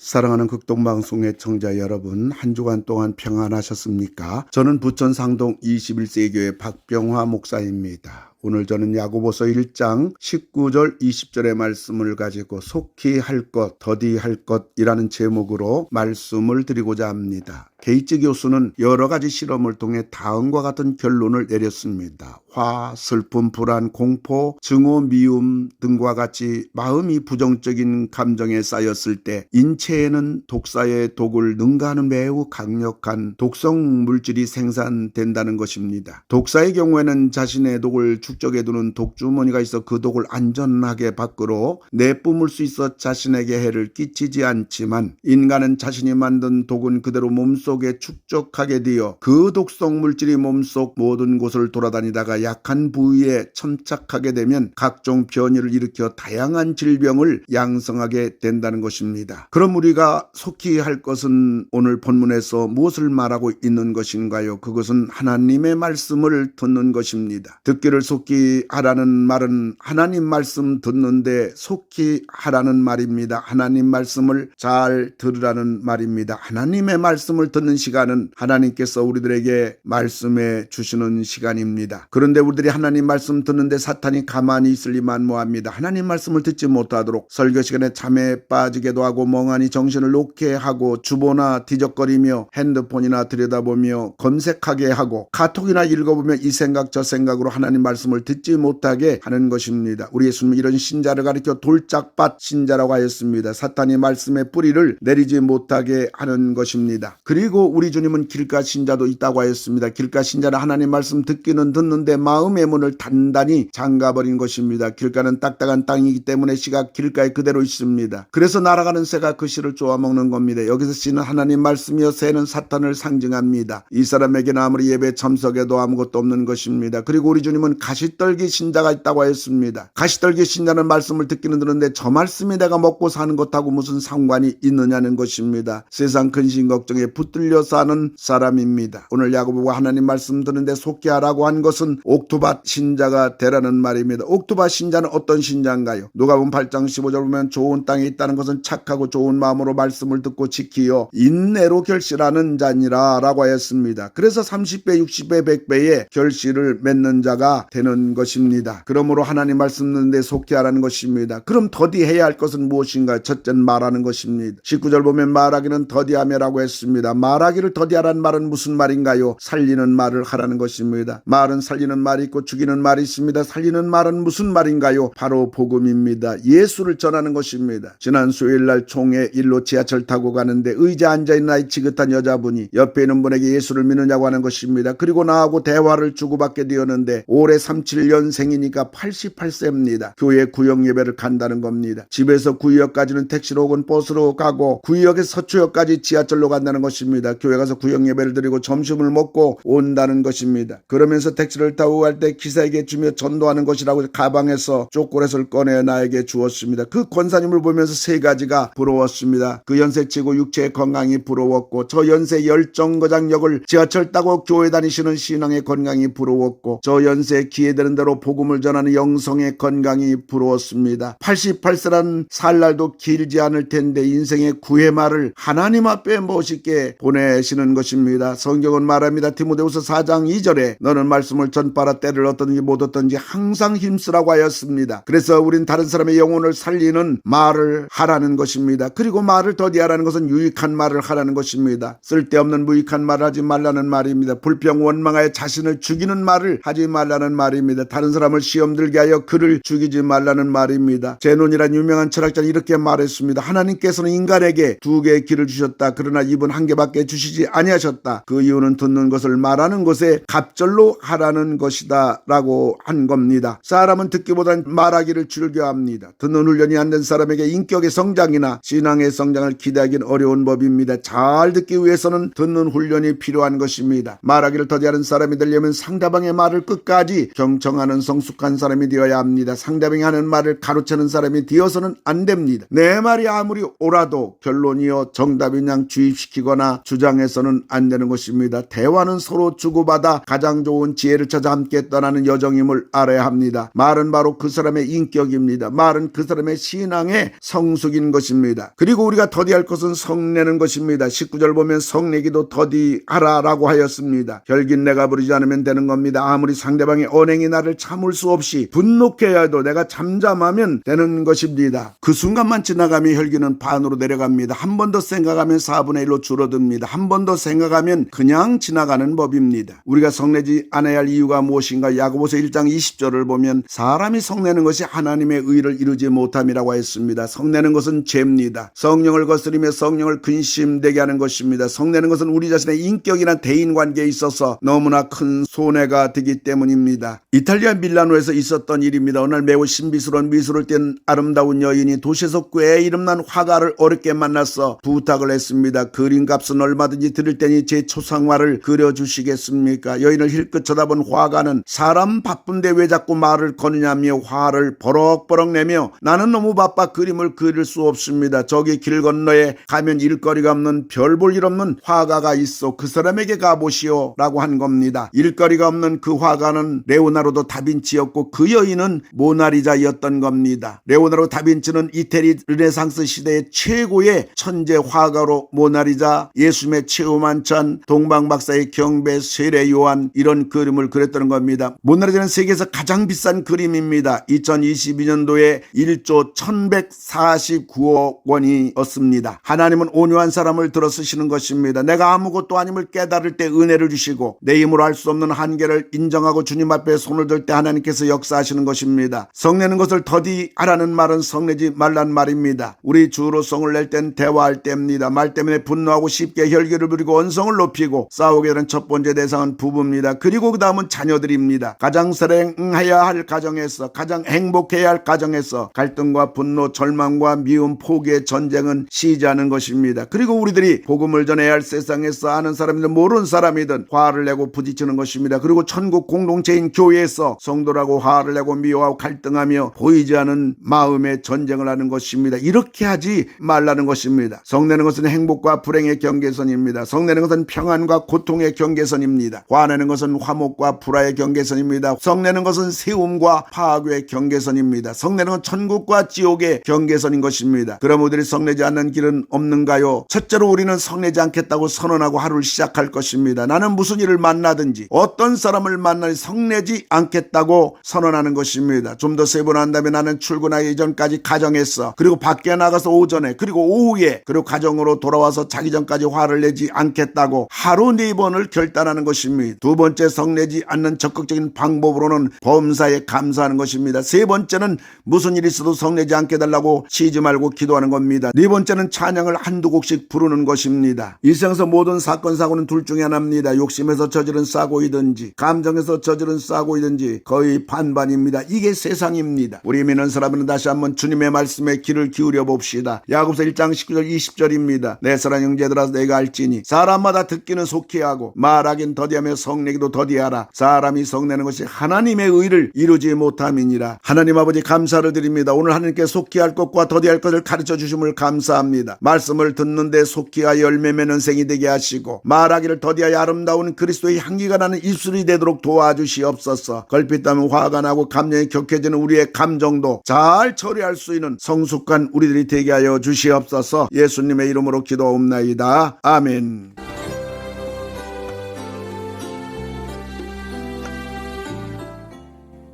사랑하는 극동방송의 청자 여러분, 한 주간 동안 평안하셨습니까? 저는 부천 상동 21세기 교회 박병화 목사입니다. 오늘 저는 야고보서 1장 19절 20절의 말씀을 가지고 속히 할 것, 더디 할 것이라는 제목으로 말씀을 드리고자 합니다. 게이츠 교수는 여러 가지 실험을 통해 다음과 같은 결론을 내렸습니다. 화, 슬픔, 불안, 공포, 증오, 미움 등과 같이 마음이 부정적인 감정에 쌓였을 때 인체에는 독사의 독을 능가하는 매우 강력한 독성 물질이 생산된다는 것입니다. 독사의 경우에는 자신의 독을 축적해 두는 독주머니가 있어 그 독을 안전하게 밖으로 내뿜을 수 있어 자신에게 해를 끼치지 않지만, 인간은 자신이 만든 독은 그대로 몸속에 축적하게 되어 그 독성 물질이 몸속 모든 곳을 돌아다니다가 약한 부위에 침착하게 되면 각종 변이를 일으켜 다양한 질병을 양성하게 된다는 것입니다. 그럼 우리가 속히 할 것은 오늘 본문에서 무엇을 말하고 있는 것인가요? 그것은 하나님의 말씀을 듣는 것입니다. 듣기를 속히 하라는 말은 하나님 말씀 듣는데 속히 하라는 말입니다. 하나님 말씀을 잘 들으라는 말입니다. 하나님의 말씀을 듣는 시간은 하나님께서 우리들에게 말씀해 주시는 시간입니다. 그런데 우리들이 하나님 말씀 듣는데 사탄이 가만히 있을 리만 뭐합니다. 하나님 말씀을 듣지 못하도록 설교 시간에 잠에 빠지게도 하고 멍하니 정신을 놓게 하고 주보나 뒤적거리며 핸드폰이나 들여다보며 검색하게 하고 카톡이나 읽어보며 이 생각 저 생각으로 하나님 말씀을 듣지 못하게 하는 것입니다. 우리 예수님은 이런 신자를 가리켜 돌짝밭 신자라고 하였습니다. 사탄이 말씀의 뿌리를 내리지 못하게 하는 것입니다. 그리고 우리 주님은 길가 신자도 있다고 하였습니다. 길가 신자는 하나님 말씀 듣기는 듣는데 마음의 문을 단단히 잠가버린 것입니다. 길가는 딱딱한 땅이기 때문에 씨가 길가에 그대로 있습니다. 그래서 날아가는 새가 그 씨를 쪼아먹는 겁니다. 여기서 씨는 하나님 말씀이요 새는 사탄을 상징합니다. 이 사람에게는 아무리 예배 참석해도 아무것도 없는 것입니다. 그리고 우리 주님은 가시떨기 신자가 있다고 하였습니다. 가시떨기 신자는 말씀을 듣기는 듣는데 저 말씀이 내가 먹고 사는 것하고 무슨 상관이 있느냐는 것입니다. 세상 근심 걱정에 붙들려 사는 사람입니다. 오늘 야고보가 하나님 말씀 듣는데 속히 하라고 한 것은 옥토밭 신자가 되라는 말입니다. 옥토밭 신자는 어떤 신자인가요? 누가복음 8장 15절 보면 좋은 땅에 있다는 것은 착하고 좋은 마음으로 말씀을 듣고 지키어 인내로 결실하는 자니라 라고 하였습니다. 그래서 30배, 60배, 100배의 결실을 맺는 자가 되는 것입니다. 그러므로 하나님 말씀 듣는데 속히 하라는 것입니다. 그럼 더디해야 할 것은 무엇인가요? 첫째는 말하는 것입니다. 19절 보면 말하기는 더디하며라고 했습니다. 말하기를 더디하라는 말은 무슨 말인가요? 살리는 말을 하라는 것입니다. 말은 살리는 말이 있고 죽이는 말이 있습니다. 살리는 말은 무슨 말인가요? 바로 복음입니다. 예수를 전하는 것입니다. 지난 수요일날 총회 일로 지하철 타고 가는데 의자에 앉아있는 나이 지긋한 여자분이 옆에 있는 분에게 예수를 믿느냐고 하는 것입니다. 그리고 나하고 대화를 주고받게 되었는데 올해 37년생이니까 88세입니다. 교회 구역 예배를 간다는 겁니다. 집에서 구역까지는 택시로 혹은 버스로 가고 구역에서 서초역까지 지하철로 간다는 것입니다. 교회 가서 구역 예배를 드리고 점심을 먹고 온다는 것입니다. 그러면서 택시를 타고 갈 때 기사에게 주며 전도하는 것이라고 가방에서 초콜릿을 꺼내 나에게 주었습니다. 그 권사님을 보면서 세 가지가 부러웠습니다. 그 연세치고 육체의 건강이 부러웠고, 저 연세 열정거장역을 지하철 타고 교회 다니시는 신앙의 건강이 부러웠고, 저 연세에 기회되는 대로 복음을 전하는 영성의 건강이 부러웠습니다. 88세란 살 날도 길지 않을 텐데 인생의 구회말을 하나님 앞에 멋있게 보내시는 것입니다. 성경은 말합니다. 디모데후서 4장 2절에 너는 말씀을 전파라 때를 얻든지 못 얻든지 항상 힘쓰라고 하였습니다. 그래서 우린 다른 사람의 영혼을 살리는 말을 하라는 것입니다. 그리고 말을 더디하라는 것은 유익한 말을 하라는 것입니다. 쓸데없는 무익한 말을 하지 말라는 말입니다. 불평 원망하여 자신을 죽이는 말을 하지 말라는 말입니다. 다른 사람을 시험 들게 하여 그를 죽이지 말라는 말입니다. 제논이란 유명한 철학자는 이렇게 말했습니다. 하나님께서는 인간에게 두 개의 귀를 주셨다. 그러나 입은 한 개밖에 주시지 아니하셨다. 그 이유는 듣는 것을 말하는 것에 갑절로 하라는 것이다 라고 한 겁니다. 사람은 듣기보단 말하기를 즐겨합니다. 듣는 훈련이 안 된 사람에게 인격의 성장이나 신앙의 성장을 기대하기는 어려운 법입니다. 잘 듣기 위해서는 듣는 훈련이 필요한 것입니다. 말하기를 더디하는 사람이 되려면 상대방의 말을 끝까지 경청하는 성숙한 사람이 되어야 합니다. 상대방이 하는 말을 가로채는 사람이 되어서는 안 됩니다. 내 말이 아무리 옳아도 결론이요 정답인 양 주입시키거나 주장해서는 안 되는 것입니다. 대화는 서로 주고받아 가장 좋은 지혜를 찾아 함께 떠나는 여정임을 알아야 합니다. 말은 바로 그 사람의 인격입니다. 말은 그 사람의 신앙의 성숙인 것입니다. 그리고 우리가 더디할 것은 성내는 것입니다. 19절 보면 성내기도 더디하라라고 하였습니다. 혈긴 내가 부르지 않으면 되는 겁니다. 아무리 상대방의 언행이 나를 참을 수 없이 분노케 해도 내가 잠잠하면 되는 것입니다. 그 순간만 지나가면 혈기는 반으로 내려갑니다. 한 번 더 생각하면 4분의 1로 줄어듭니다. 한 번 더 생각하면 그냥 지나가는 법입니다. 우리가 성내지 않아야 할 이유가 무엇인가? 야고보서 1장 20절을 보면 사람이 성내는 것이 하나님의 의를 이루지 못함이라고 했습니다. 성내는 것은 죄입니다. 성령을 거스리며 성령을 근심되게 하는 것입니다. 성내는 것은 우리 자신의 인격이나 대인관계에 있어서 너무나 큰 손해가 되기 때문입니다. 이탈리아 밀라노에서 있었던 일입니다. 어느 날 매우 신비스러운 미술을 띤 아름다운 여인이 도시에서 꽤 이름난 화가를 어렵게 만나서 부탁을 했습니다. 그림값은 얼마든지 드릴 테니 제 초상화를 그려주시겠습니까? 여인을 힐끗 쳐다본 화가는 사람 바쁜데 왜 자꾸 말을 거느냐며 화를 버럭버럭 내며 나는 너무 바빠 그림을 그릴 수 없습니다. 저기 길 건너에 가면 일거리가 없는 별 볼 일 없는 화가가 있어 그 사람에게 가보시오 라고 한 겁니다. 일거리가 없는 그 화가는 레오나르도 다빈치였고 그 여인은 모나리자였던 겁니다. 레오나르도 다빈치는 이태리 르네상스 시대의 최고의 천재 화가로 모나리자, 예수님의 최후만찬, 동방박사의 경배, 세례 요한 이런 그림을 그렸다는 겁니다. 모나리자는 세계에서 가장 비싼 그림입니다. 2022년도에 1조 1149억 원이었습니다. 하나님은 온유한 사람을 들어 쓰시는 것입니다. 내가 아무것도 아님을 깨달을 때 은혜를 주시고 내 힘으로 할 수 없는 한계를 인정하고 주님 앞에 손을 들 때 하나님께서 역사하시는 것입니다. 성내는 것을 더디하라는 말은 성내지 말란 말입니다. 우리 주로 성을 낼 땐 대화할 때입니다. 말 때문에 분노하고 쉽게 혈기를 부리고 언성을 높이고 싸우게 되는 첫 번째 대상은 부부입니다. 그리고 그 다음은 자녀들입니다. 가장 사랑해야 할 가정에서, 가장 행복해야 할 가정에서 갈등과 분노, 절망과 미움, 포기의 전쟁은 시작하는 것입니다. 그리고 우리들이 복음을 전해야 할 세상에서 아는 사람이든 모르는 사람이든 화를 내고 부딪히는 것입니다. 그리고 천국 공동체인 교회에서 성도라고 화를 내고 미워하고 갈등하며 보이지 않은 마음의 전쟁을 하는 것입니다. 이렇게 하지 말라는 것입니다. 성내는 것은 행복과 불행의 경계선입니다. 성내는 것은 평안과 고통의 경계선입니다. 화내는 것은 화목과 불화의 경계선입니다. 성내는 것은 세움과 파괴의 경계선입니다. 성내는 것은 천국과 지옥의 경계선인 것입니다. 그럼 우리들이 성내지 않는 길은 없는가요? 첫째로 우리는 성내지 않겠다고 선언하고 하루를 시작할 것입니다. 나는 무슨 일을 만나든지 어떤 사람을 만나니 성내지 않겠다고 선언하는 것입니다. 좀 더 세분화한다면 나는 출근하기 이전까지 가정에서 그리고 밖에 나가서 오전에 그리고 오후에 그리고 가정으로 돌아와서 자기 전까지 화를 내지 않겠다고 하루 4번을 결단하는 것입니다. 두 번째, 성내지 않는 적극적인 방법으로는 범사에 감사하는 것입니다. 세 번째는 무슨 일이 있어도 성내지 않게 달라고 쉬지 말고 기도하는 겁니다. 네 번째는 찬양을 한두 곡씩 부르는 것입니다. 이 세상에서 모든 사건 사고는 둘 중에 하나입니다. 욕심에서 저지른 사고이든지 감정에서 저지른 사고이든지 거의 반반입니다. 이게 세상입니다. 우리 믿는 사람은 다시 한번 주님의 말씀에 귀를 기울여 봅시다. 야고보서 1장 19절 20절입니다. 내 사랑 형제들아 내가 알지니 사람마다 듣기는 속히 하고 말하긴 더디하며 성내기도 더디하라. 사람이 성내는 것이 하나님의 의를 이루지 못함이니라. 하나님 아버지 감사를 드립니다. 오늘 하나님께 속히 할 것과 더디할 것을 가르쳐 주심을 감사합니다. 말씀을 듣는데 속히 하여 열매 맺는 생이 되게 하시고 말하기를 더디하여 아름다운 그리스도의 향기가 나는 입술이 되도록 도와주시옵소서. 걸핏하면 화가 나고 감정이 격해지는 우리의 감정도 잘 처리할 수 있는 성숙한 우리들이 되게 하여 주시옵소서. 예수님의 이름으로 기도하옵나이다. 아멘.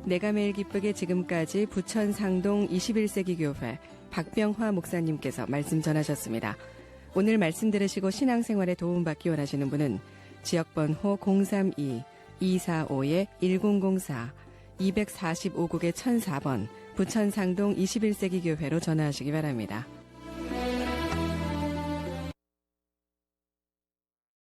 내가 매일 기쁘게 지금까지 부천 상동 21세기 교회 박병화 목사님께서 말씀 전하셨습니다. 오늘 말씀 들으시고 신앙생활에 도움받기 원하시는 분은 지역번호 032-245-1004 245국의 1004번 부천 상동 21세기 교회로 전화하시기 바랍니다.